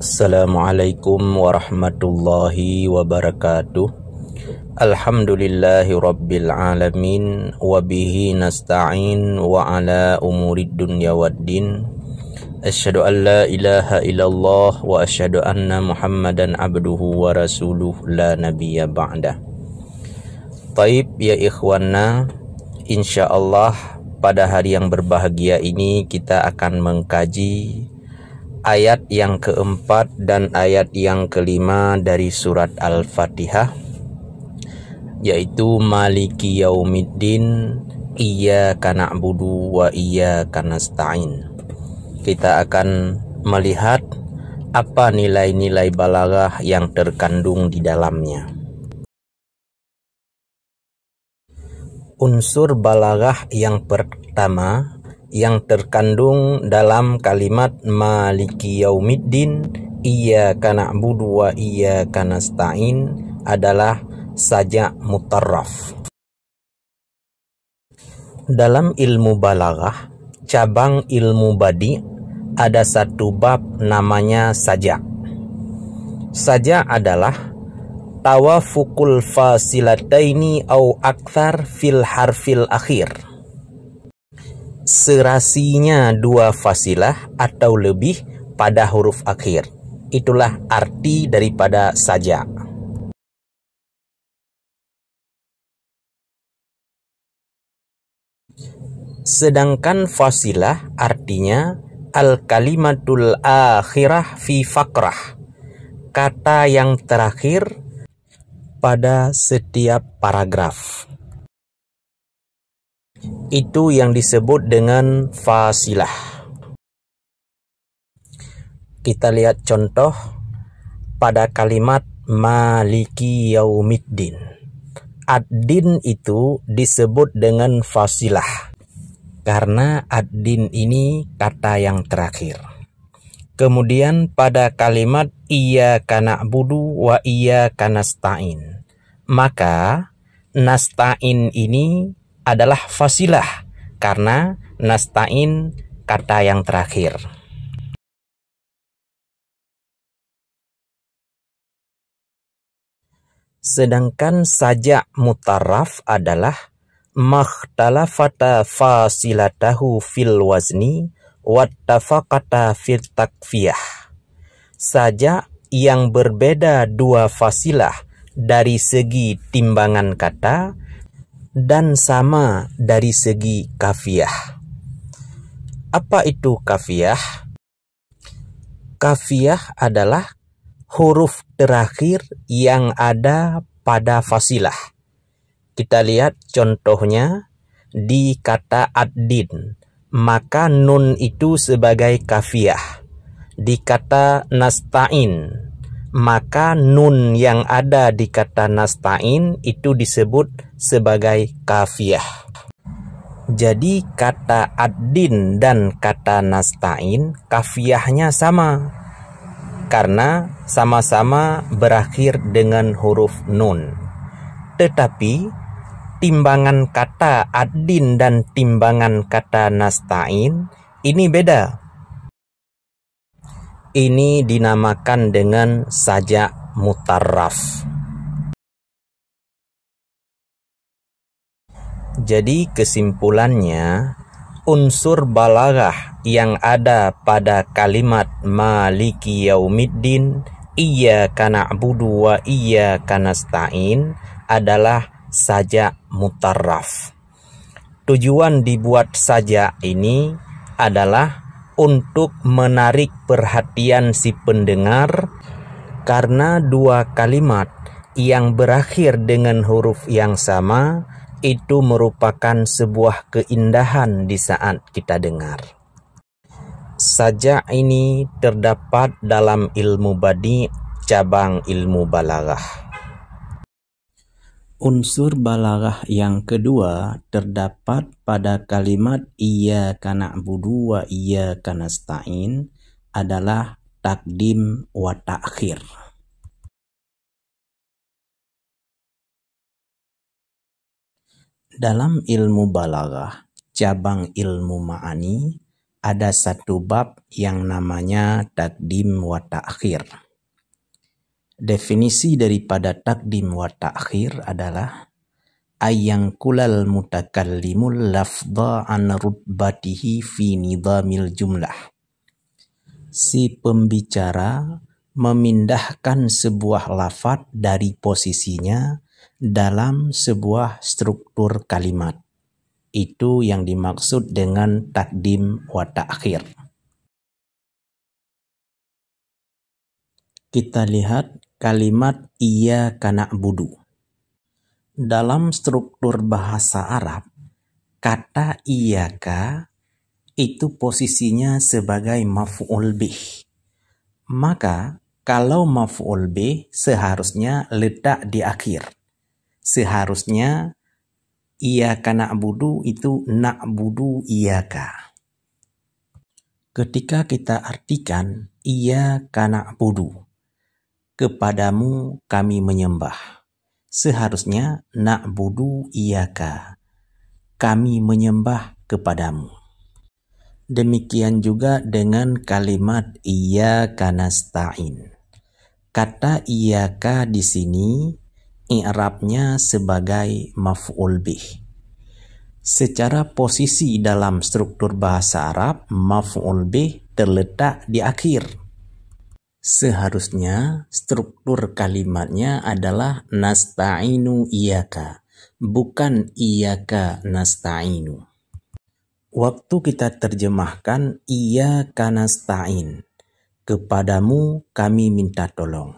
Assalamualaikum warahmatullahi wabarakatuh. Alhamdulillahi rabbil alamin. Wabihi nasta'in wa ala umurid dunya waddin. Asyhadu an la ilaha illallah wa asyhadu anna muhammadan abduhu wa rasuluh la nabiyya ba'dah. Taib ya ikhwana, insyaallah pada hari yang berbahagia ini kita akan mengkaji ayat yang keempat dan ayat yang kelima dari surat Al-Fatihah, yaitu Maliki Yaumiddin, Iyyaka na'budu wa iyyaka nasta'in. Kita akan melihat apa nilai-nilai balaghah yang terkandung di dalamnya. Unsur balaghah yang pertama yang terkandung dalam kalimat Maliki Yaumiddin, Iyyaka na'budu wa iyyaka nasta'in adalah saja mutarraf. Dalam ilmu balaghah, cabang ilmu badi, ada satu bab namanya saja. Saja adalah tawafukul fasilataini au akthar fil harfil akhir. Serasinya dua fasilah atau lebih pada huruf akhir. Itulah arti daripada saja. Sedangkan fasilah artinya al-kalimatul akhirah fi faqrah, kata yang terakhir pada setiap paragraf. Itu yang disebut dengan fasilah. Kita lihat contoh pada kalimat Maliki Yaumiddin. Ad-din itu disebut dengan fasilah karena ad-din ini kata yang terakhir. Kemudian pada kalimat Iyyaka na'budu wa iyyaka nasta'in, maka nasta'in ini adalah fasilah karena nasta'in kata yang terakhir. Sedangkan saja mutarraf adalah makhtalafata fasilatahu fil wazni wattafaqata fil takfiyah. Saja yang berbeda dua fasilah dari segi timbangan kata dan sama dari segi kafiyah. Apa itu kafiyah? Kafiyah adalah huruf terakhir yang ada pada fasilah. Kita lihat contohnya di kata ad-din, maka nun itu sebagai kafiyah. Di kata nasta'in, maka nun yang ada di kata nasta'in itu disebut sebagai kafiyah. Jadi kata ad-din dan kata nasta'in kafiyahnya sama karena sama-sama berakhir dengan huruf nun. Tetapi timbangan kata ad-din dan timbangan kata nasta'in ini beda. Ini dinamakan dengan saja mutarraf. Jadi kesimpulannya, unsur balaghah yang ada pada kalimat Maliki Yaumiddin, Iyyaka na'budu wa iyyaka nasta'in adalah saja mutarraf. Tujuan dibuat saja ini adalah untuk menarik perhatian si pendengar karena dua kalimat yang berakhir dengan huruf yang sama itu merupakan sebuah keindahan di saat kita dengar. Saja ini terdapat dalam ilmu badi, cabang ilmu balaghah. Unsur balaghah yang kedua terdapat pada kalimat Iyyaka na'budu wa iyyaka nasta'in adalah takdim wa ta'khir. Dalam ilmu balaghah, cabang ilmu ma'ani, ada satu bab yang namanya takdim wa ta'khir. Definisi daripada takdim wa ta'khir adalah ayang kulal mutakallimul lafdha an rutbatihi fi nidamil jumlah. Si pembicara memindahkan sebuah lafaz dari posisinya dalam sebuah struktur kalimat. Itu yang dimaksud dengan takdim wa ta'khir. Kita lihat kalimat iyyaka na'budu. Dalam struktur bahasa Arab, kata iyyaka itu posisinya sebagai maf'ul bih. Maka kalau maf'ul bih seharusnya letak di akhir. Seharusnya iyyaka na'budu itu na'budu iyyaka. Ketika kita artikan iyyaka na'budu, kepadamu kami menyembah. Seharusnya na'budu iyyaka, kami menyembah kepadamu. Demikian juga dengan kalimat iyyaka nasta'in. Kata iyyaka di sini i'rabnya sebagai maf'ul bih. Secara posisi dalam struktur bahasa Arab, maf'ul bih terletak di akhir. Seharusnya struktur kalimatnya adalah nasta'inu iyyaka, bukan iyyaka nasta'inu. Waktu kita terjemahkan iyyaka nasta'in, kepadamu kami minta tolong.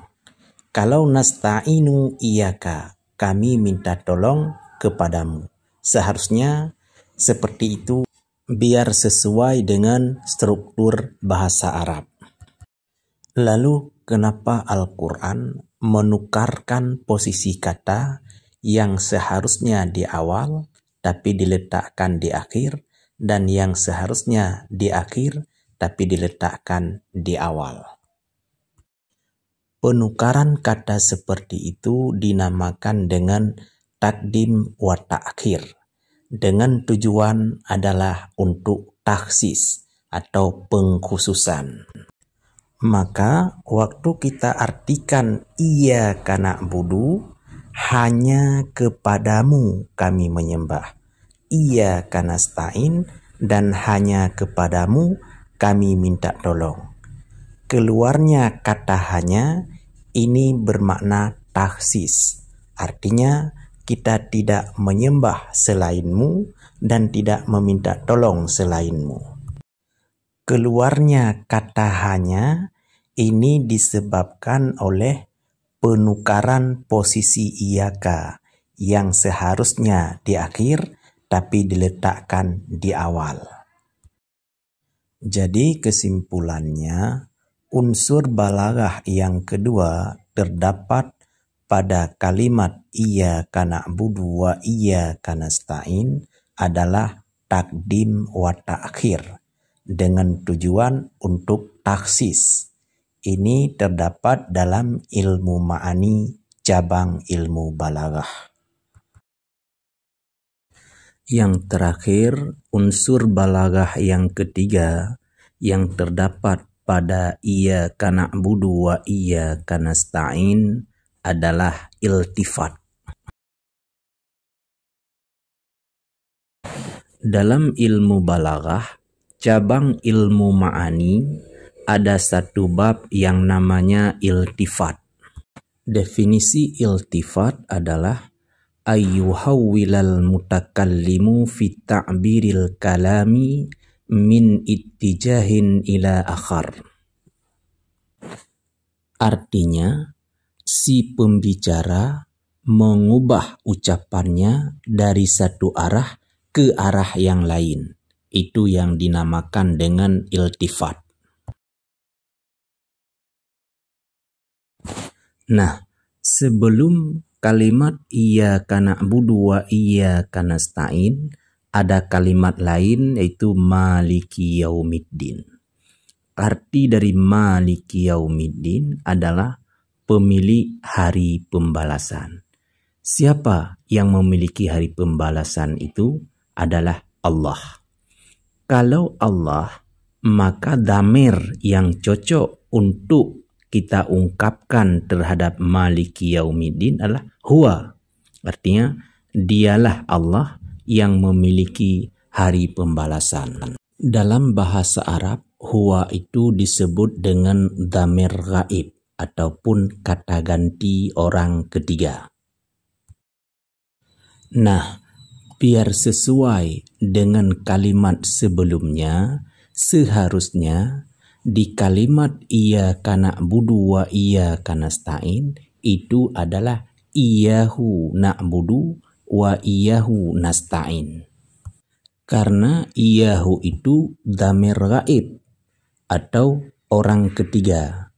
Kalau nasta'inu iyyaka, kami minta tolong kepadamu. Seharusnya seperti itu biar sesuai dengan struktur bahasa Arab. Lalu kenapa Al-Quran menukarkan posisi kata yang seharusnya di awal tapi diletakkan di akhir, dan yang seharusnya di akhir tapi diletakkan di awal? Penukaran kata seperti itu dinamakan dengan takdim wa ta'khir, dengan tujuan adalah untuk takhsis atau pengkhususan. Maka waktu kita artikan iyyaka na'budu, hanya kepadamu kami menyembah. Iyyaka nasta'in, dan hanya kepadamu kami minta tolong. Keluarnya kata hanya ini bermakna takhsis. Artinya kita tidak menyembah selainmu dan tidak meminta tolong selainmu. Keluarnya kata hanya ini disebabkan oleh penukaran posisi iyyaka yang seharusnya di akhir tapi diletakkan di awal. Jadi kesimpulannya, unsur balaghah yang kedua terdapat pada kalimat iyyaka na'budu wa iyyaka nasta'in adalah takdim wa ta'khir dengan tujuan untuk takhsis. Ini terdapat dalam ilmu ma'ani cabang ilmu balaghah. Yang terakhir, unsur balaghah yang ketiga yang terdapat pada iyyaka na'budu wa iyyaka nasta'in adalah iltifat. Dalam ilmu balaghah, cabang ilmu ma'ani, ada satu bab yang namanya iltifat. Definisi iltifat adalah ayyuhawwilal mutakallimu fi ta'biril kalami min ittijahin ila akhar. Artinya, si pembicara mengubah ucapannya dari satu arah ke arah yang lain. Itu yang dinamakan dengan iltifat. Nah, sebelum kalimat iyyaka na'budu wa iyyaka nasta'in, ada kalimat lain yaitu maliki yaumiddin. Arti dari maliki yaumiddin adalah pemilik hari pembalasan. Siapa yang memiliki hari pembalasan itu adalah Allah. Kalau Allah maka dhamir yang cocok untuk kita ungkapkan terhadap Maliki Yaumiddin adalah huwa. Artinya dialah Allah yang memiliki hari pembalasan. Dalam bahasa Arab, huwa itu disebut dengan dhamir ghaib ataupun kata ganti orang ketiga. Nah, biar sesuai dengan kalimat sebelumnya, seharusnya di kalimat iyyaka na'budu wa iyyaka nasta'in itu adalah iyyahu na'budu wa iyyahu nasta'in. Karena iyyahu itu dhamir ghaib atau orang ketiga.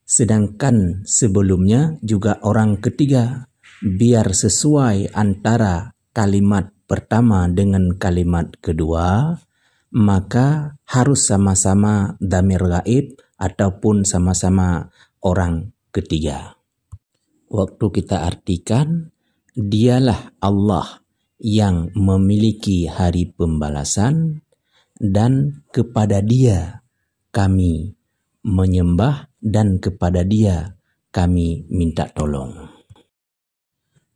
Sedangkan sebelumnya juga orang ketiga. Biar sesuai antara kalimat pertama dengan kalimat kedua, maka harus sama-sama dhamir ghaib ataupun sama-sama orang ketiga. Waktu kita artikan, dialah Allah yang memiliki hari pembalasan dan kepada Dia kami menyembah dan kepada Dia kami minta tolong.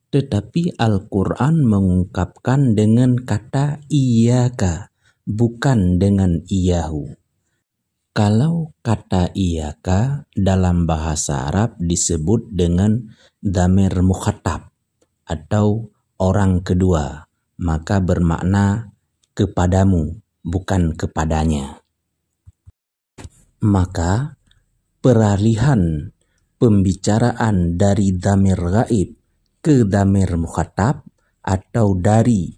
Tetapi Al-Quran mengungkapkan dengan kata iyyaka, bukan dengan iyyahu. Kalau kata iyyaka dalam bahasa Arab disebut dengan dhamir mukhatab atau orang kedua, maka bermakna kepadamu, bukan kepadanya. Maka peralihan pembicaraan dari dhamir ghaib ke dhamir mukhatab atau dari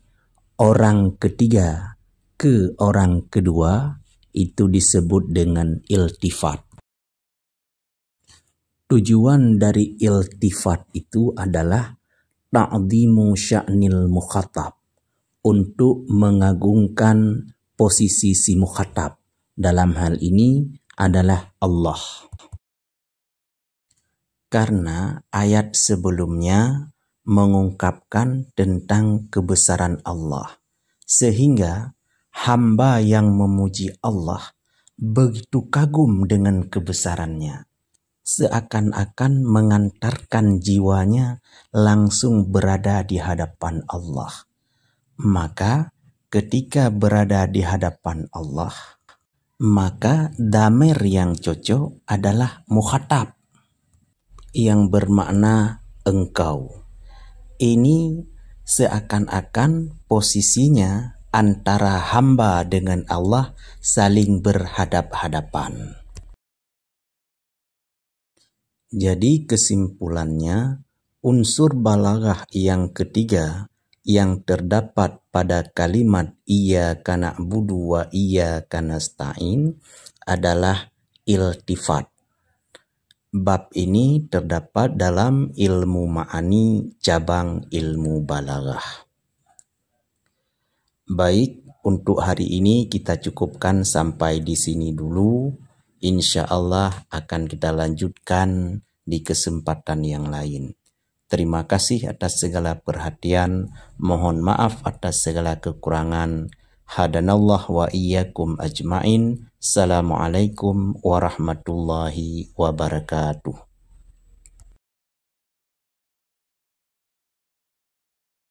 orang ketiga ke orang kedua itu disebut dengan iltifat. Tujuan dari iltifat itu adalah ta'dhimu sya'nil mukhatab, untuk mengagungkan posisi si mukhatab. Dalam hal ini adalah Allah. Karena ayat sebelumnya mengungkapkan tentang kebesaran Allah, sehingga hamba yang memuji Allah begitu kagum dengan kebesarannya, seakan-akan mengantarkan jiwanya langsung berada di hadapan Allah. Maka ketika berada di hadapan Allah, maka dhamir yang cocok adalah mukhatab, yang bermakna engkau. Ini seakan-akan posisinya antara hamba dengan Allah saling berhadap-hadapan. Jadi kesimpulannya, unsur balaghah yang ketiga yang terdapat pada kalimat iyyaka na'budu wa iyyaka nasta'in adalah iltifat. Bab ini terdapat dalam ilmu ma'ani cabang ilmu balaghah. Baik, untuk hari ini kita cukupkan sampai di sini dulu. Insya Allah akan kita lanjutkan di kesempatan yang lain. Terima kasih atas segala perhatian. Mohon maaf atas segala kekurangan. Hadanallah wa iyyakum ajmain. Assalamualaikum warahmatullahi wabarakatuh.